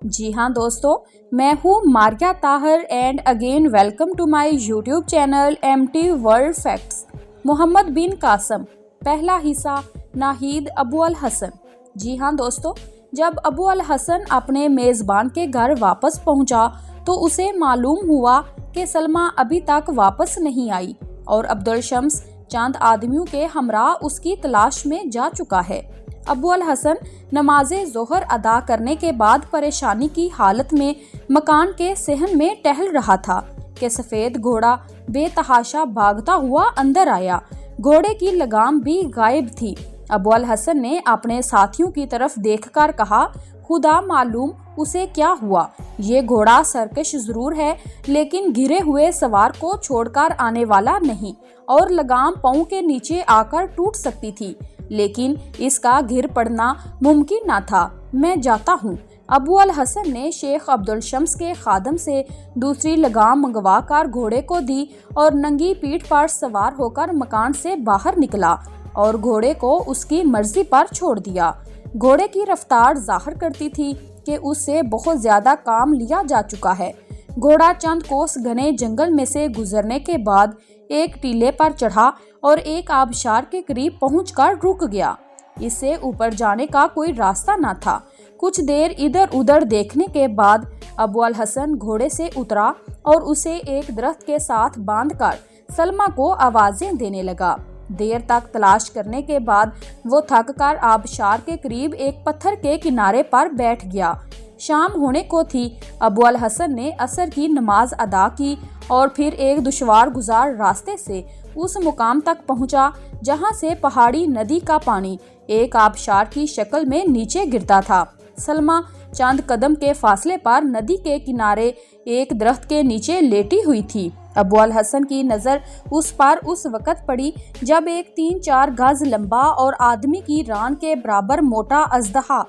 جی ہاں دوستو، میں ہوں Maria Tahir and again welcome to my YouTube channel MT world facts. Muhammad bin Qasim, پہلا حصہ، ناہید ابو الحسن۔ جی ہاں دوستو، جب ابو الحسن اپنے میزبان کے گھر واپس پہنچا تو اسے معلوم ہوا کہ سلمیٰ ابھی تک واپس نہیں آئی اور عبدالشمس چند آدمیوں کے ہمراہ اس کی تلاش میں جا چکا ہے۔ ابو الحسن نماز ظہر ادا کرنے کے بعد پریشانی کی حالت میں مکان کے صحن میں ٹہل رہا تھا کہ سفید گھوڑا بے تحاشا بھاگتا ہوا اندر آیا۔ گھوڑے کی لگام بھی غائب تھی۔ ابو الحسن نے اپنے ساتھیوں کی طرف دیکھ کر کہا، خدا معلوم اسے کیا ہوا، یہ گھوڑا سرکش ضرور ہے لیکن گرے ہوئے سوار کو چھوڑ کر آنے والا نہیں، اور لگام پاؤں کے نیچے آ کر ٹوٹ سکتی تھی لیکن اس کا گر پڑنا ممکن نہ تھا۔ میں جاتا ہوں۔ ابو الحسن نے شیخ عبدالشمس کے خادم سے دوسری لگام منگوا کر گھوڑے کو دی اور ننگی پیٹھ پر سوار ہو کر مکان سے باہر نکلا اور گھوڑے کو اس کی مرضی پر چھوڑ دیا۔ گھوڑے کی رفتار ظاہر کرتی تھی کہ اس سے بہت زیادہ کام لیا جا چکا ہے۔ گھوڑا چند کوس گھنے جنگل میں سے گزرنے کے بعد ایک ٹیلے پر چڑھا اور ایک آبشار کے قریب پہنچ کر رک گیا۔ اس سے اوپر جانے کا کوئی راستہ نہ تھا۔ کچھ دیر ادھر ادھر دیکھنے کے بعد ابو الحسن گھوڑے سے اترا اور اسے ایک درخت کے ساتھ باندھ کر سلمیٰ کو آوازیں دینے لگا۔ دیر تک تلاش کرنے کے بعد وہ تھک کر آبشار کے قریب ایک پتھر کے کنارے پر بیٹھ گیا۔ شام ہونے کو تھی۔ ابو الحسن نے عصر کی نماز ادا کی اور پھر ایک دشوار گزار راستے سے اس مقام تک پہنچا جہاں سے پہاڑی ندی کا پانی ایک آبشار کی شکل میں نیچے گرتا تھا۔ سلمیٰ چند قدم کے فاصلے پر ندی کے کنارے ایک درخت کے نیچے لیٹی ہوئی تھی۔ ابو الحسن کی نظر اس پر اس وقت پڑی جب ایک 3-4 گز لمبا اور آدمی کی ران کے برابر موٹا اژدہا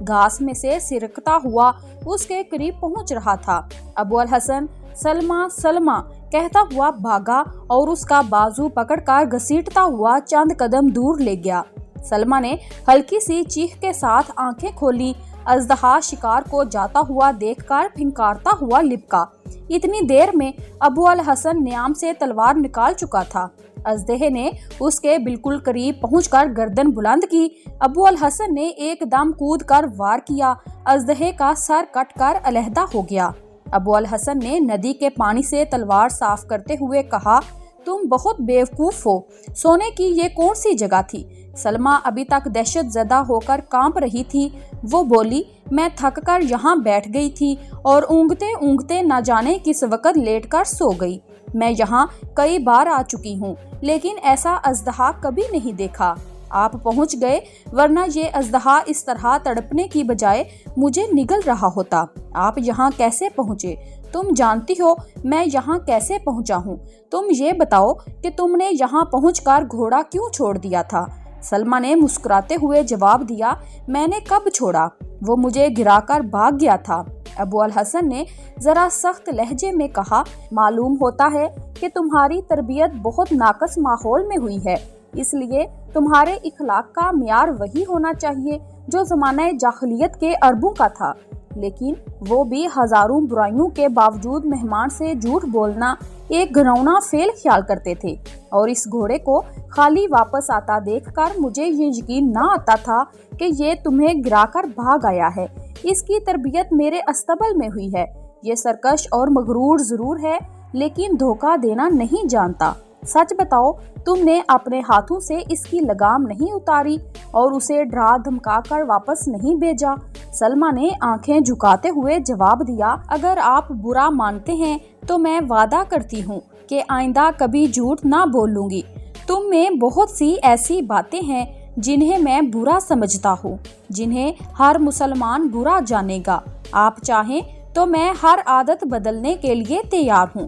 گھاس میں سے سرکتا ہوا اس کے قریب پہنچ رہا تھا۔ ابو الحسن سلمیٰ سلمیٰ کہتا ہوا بھاگا اور اس کا بازو پکڑ کر گھسیٹتا ہوا چند قدم دور لے گیا۔ سلمیٰ نے ہلکی سی چیخ کے ساتھ آنکھیں کھولی۔ اژدہا شکار کو جاتا ہوا دیکھ کر پھنکارتا ہوا لپکا۔ اتنی دیر میں ابو الحسن نیام سے تلوار نکال چکا تھا۔ اژدہے نے اس کے بالکل قریب پہنچ کر گردن بلند کی۔ ابو الحسن نے ایک دم کود کر وار کیا۔ اژدہے کا سر کٹ کر علیحدہ ہو گیا۔ ابو الحسن نے ندی کے پانی سے تلوار صاف کرتے ہوئے کہا، تم بہت بیوقوف ہو، سونے کی یہ کون سی جگہ تھی؟ سلمیٰ ابھی تک دہشت زدہ ہو کر کانپ رہی تھی۔ وہ بولی، میں تھک کر یہاں بیٹھ گئی تھی اور اونگتے اونگتے نہ جانے کس وقت لیٹ کر سو گئی۔ میں یہاں کئی بار آ چکی ہوں لیکن ایسا اژدہا کبھی نہیں دیکھا۔ آپ پہنچ گئے ورنہ یہ اژدہا اس طرح تڑپنے کی بجائے مجھے نگل رہا ہوتا۔ آپ یہاں کیسے پہنچے؟ تم جانتی ہو میں یہاں کیسے پہنچا ہوں؟ تم یہ بتاؤ کہ تم نے یہاں پہنچ کر گھوڑا کیوں چھوڑ دیا تھا؟ سلمیٰ نے مسکراتے ہوئے جواب دیا، میں نے کب چھوڑا؟ وہ مجھے گرا کر بھاگ گیا تھا۔ ابو الحسن نے ذرا سخت لہجے میں کہا، معلوم ہوتا ہے کہ تمہاری تربیت بہت ناقص ماحول میں ہوئی ہے، اس لیے تمہارے اخلاق کا معیار وہی ہونا چاہیے جو زمانہ جاہلیت کے عربوں کا تھا، لیکن وہ بھی ہزاروں برائیوں کے باوجود مہمان سے جھوٹ بولنا ایک گھناؤنا فعل خیال کرتے تھے، اور اس گھوڑے کو خالی واپس آتا دیکھ کر مجھے یہ یقین نہ آتا تھا کہ یہ تمہیں گرا کر بھاگ آیا ہے۔ اس کی تربیت میرے استبل میں ہوئی ہے۔ یہ سرکش اور مغرور ضرور ہے لیکن دھوکہ دینا نہیں جانتا۔ سچ بتاؤ، تم نے اپنے ہاتھوں سے اس کی لگام نہیں اتاری اور اسے ڈرا دھمکا کر واپس نہیں بھیجا؟ سلمیٰ نے آنکھیں جھکاتے ہوئے جواب دیا، اگر آپ برا مانتے ہیں تو میں وعدہ کرتی ہوں کہ آئندہ کبھی جھوٹ نہ بولوں گی۔ تم میں بہت سی ایسی باتیں ہیں جنہیں میں برا سمجھتا ہوں، جنہیں ہر مسلمان برا جانے گا۔ آپ چاہیں تو میں ہر عادت بدلنے کے لیے تیار ہوں۔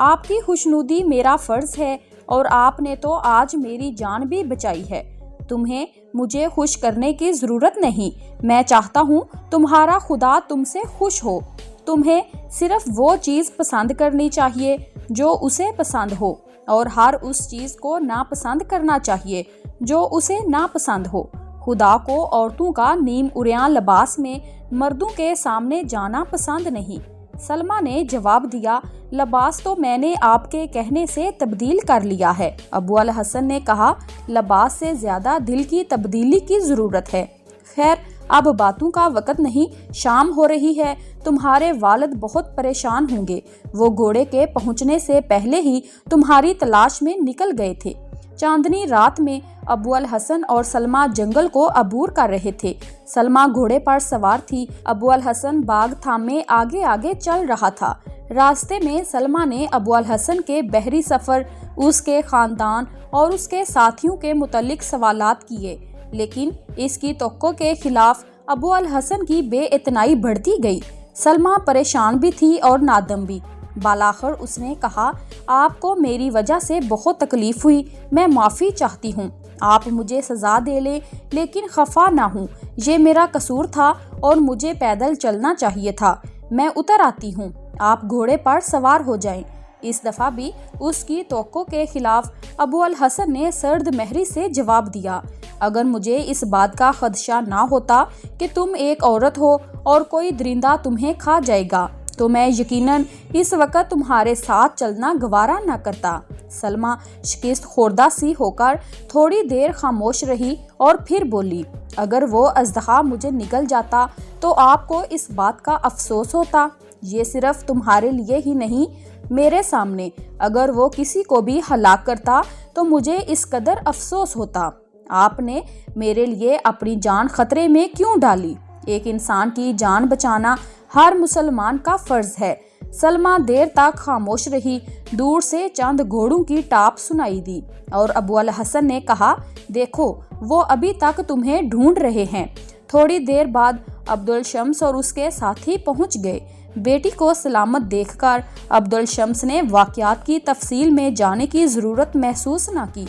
آپ کی خوشنودی میرا فرض ہے اور آپ نے تو آج میری جان بھی بچائی ہے۔ تمہیں مجھے خوش کرنے کی ضرورت نہیں۔ میں چاہتا ہوں تمہارا خدا تم سے خوش ہو۔ تمہیں صرف وہ چیز پسند کرنی چاہیے جو اسے پسند ہو اور ہر اس چیز کو ناپسند کرنا چاہیے جو اسے ناپسند ہو۔ خدا کو عورتوں کا نیم عریاں لباس میں مردوں کے سامنے جانا پسند نہیں۔ سلمیٰ نے جواب دیا، لباس تو میں نے آپ کے کہنے سے تبدیل کر لیا ہے۔ ابو الحسن نے کہا، لباس سے زیادہ دل کی تبدیلی کی ضرورت ہے۔ خیر، اب باتوں کا وقت نہیں، شام ہو رہی ہے، تمہارے والد بہت پریشان ہوں گے، وہ گھوڑے کے پہنچنے سے پہلے ہی تمہاری تلاش میں نکل گئے تھے۔ چاندنی رات میں ابو الحسن اور سلمیٰ جنگل کو عبور کر رہے تھے۔ سلمیٰ گھوڑے پر سوار تھی، ابو الحسن باغ تھامے آگے آگے چل رہا تھا۔ راستے میں سلمیٰ نے ابو الحسن کے بحری سفر، اس کے خاندان اور اس کے ساتھیوں کے متعلق سوالات کیے، لیکن اس کی توقع کے خلاف ابو الحسن کی بے اعتنائی بڑھتی گئی۔ سلمیٰ پریشان بھی تھی اور نادم بھی۔ بالآخر اس نے کہا، آپ کو میری وجہ سے بہت تکلیف ہوئی، میں معافی چاہتی ہوں، آپ مجھے سزا دے لیں لیکن خفا نہ ہوں، یہ میرا قصور تھا اور مجھے پیدل چلنا چاہیے تھا، میں اتر آتی ہوں، آپ گھوڑے پر سوار ہو جائیں۔ اس دفعہ بھی اس کی توقع کے خلاف ابو الحسن نے سرد مہری سے جواب دیا، اگر مجھے اس بات کا خدشہ نہ ہوتا کہ تم ایک عورت ہو اور کوئی درندہ تمہیں کھا جائے گا تو میں یقیناً اس وقت تمہارے ساتھ چلنا گوارا نہ کرتا۔ سلمیٰ شکست خوردہ سی ہو کر تھوڑی دیر خاموش رہی اور پھر بولی، اگر وہ اژدہا مجھے نگل جاتا تو آپ کو اس بات کا افسوس ہوتا، یہ صرف تمہارے لیے ہی نہیں، میرے سامنے اگر وہ کسی کو بھی ہلاک کرتا تو مجھے اس قدر افسوس ہوتا۔ آپ نے میرے لیے اپنی جان خطرے میں کیوں ڈالی؟ ایک انسان کی جان بچانا ہر مسلمان کا فرض ہے۔ سلمیٰ دیر تک خاموش رہی، دور سے چند گھوڑوں کی ٹاپ سنائی دی اور ابو الحسن نے کہا، دیکھو وہ ابھی تک تمہیں ڈھونڈ رہے ہیں۔ تھوڑی دیر بعد عبدالشمس اور اس کے ساتھی پہنچ گئے۔ بیٹی کو سلامت دیکھ کر عبدالشمس نے واقعات کی تفصیل میں جانے کی ضرورت محسوس نہ کی۔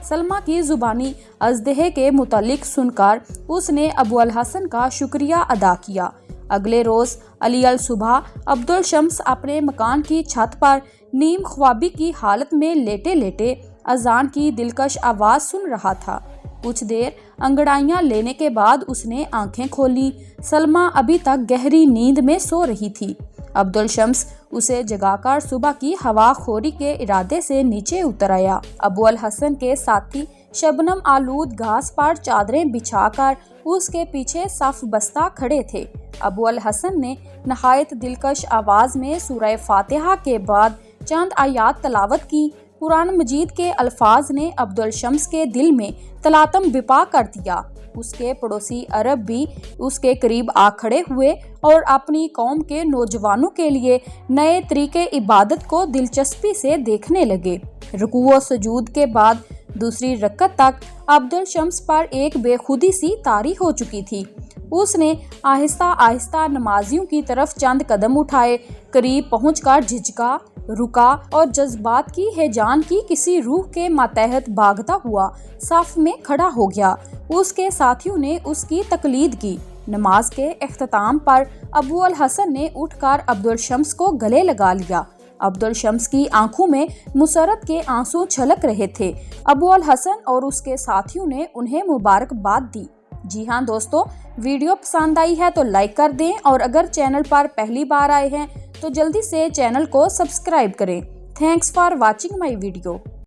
سلمیٰ کی زبانی اژدہے کے متعلق سن کر اس نے ابو الحسن کا شکریہ ادا کیا۔ اگلے روز علی الصبح عبدالشمس اپنے مکان کی چھت پر نیم خوابی کی حالت میں لیٹے لیٹے اذان کی دلکش آواز سن رہا تھا۔ کچھ دیر انگڑائیاں لینے کے بعد اس نے آنکھیں کھولیں۔ سلمیٰ ابھی تک گہری نیند میں سو رہی تھی۔ عبدالشمس اسے جگا کر صبح کی ہوا خوری کے ارادے سے نیچے اتر آیا۔ ابو الحسن کے ساتھی شبنم آلود گھاس پر چادریں بچھا کر اس کے پیچھے صف بستہ کھڑے تھے۔ ابو الحسن نے نہایت دلکش آواز میں سورہ فاتحہ کے بعد چند آیات تلاوت کی۔ قرآن مجید کے الفاظ نے عبدالشمس کے دل میں تلاطم بپا کر دیا۔ اس کے پڑوسی عرب بھی اس کے قریب آ کھڑے ہوئے اور اپنی قوم کے نوجوانوں کے لیے نئے طریقے عبادت کو دلچسپی سے دیکھنے لگے۔ رکوع و سجود کے بعد دوسری رکعت تک عبدالشمس پر ایک بے خودی سی طاری ہو چکی تھی۔ اس نے آہستہ آہستہ نمازیوں کی طرف چند قدم اٹھائے، قریب پہنچ کر جھجکا، رکا اور جذبات کی ہیجان کی کسی روح کے ماتحت بھاگتا ہوا صف میں کھڑا ہو گیا۔ اس کے ساتھیوں نے اس کی تقلید کی۔ نماز کے اختتام پر ابو الحسن نے اٹھ کر عبدالشمس کو گلے لگا لیا۔ عبدالشمس کی آنکھوں میں مسرت کے آنسو چھلک رہے تھے۔ ابو الحسن اور اس کے ساتھیوں نے انہیں مبارکباد دی۔ جی ہاں دوستو، ویڈیو پسند آئی ہے تو لائک کر دیں اور اگر چینل پر پہلی بار آئے ہیں تو جلدی سے چینل کو سبسکرائب کریں۔ Thanks for watching my video.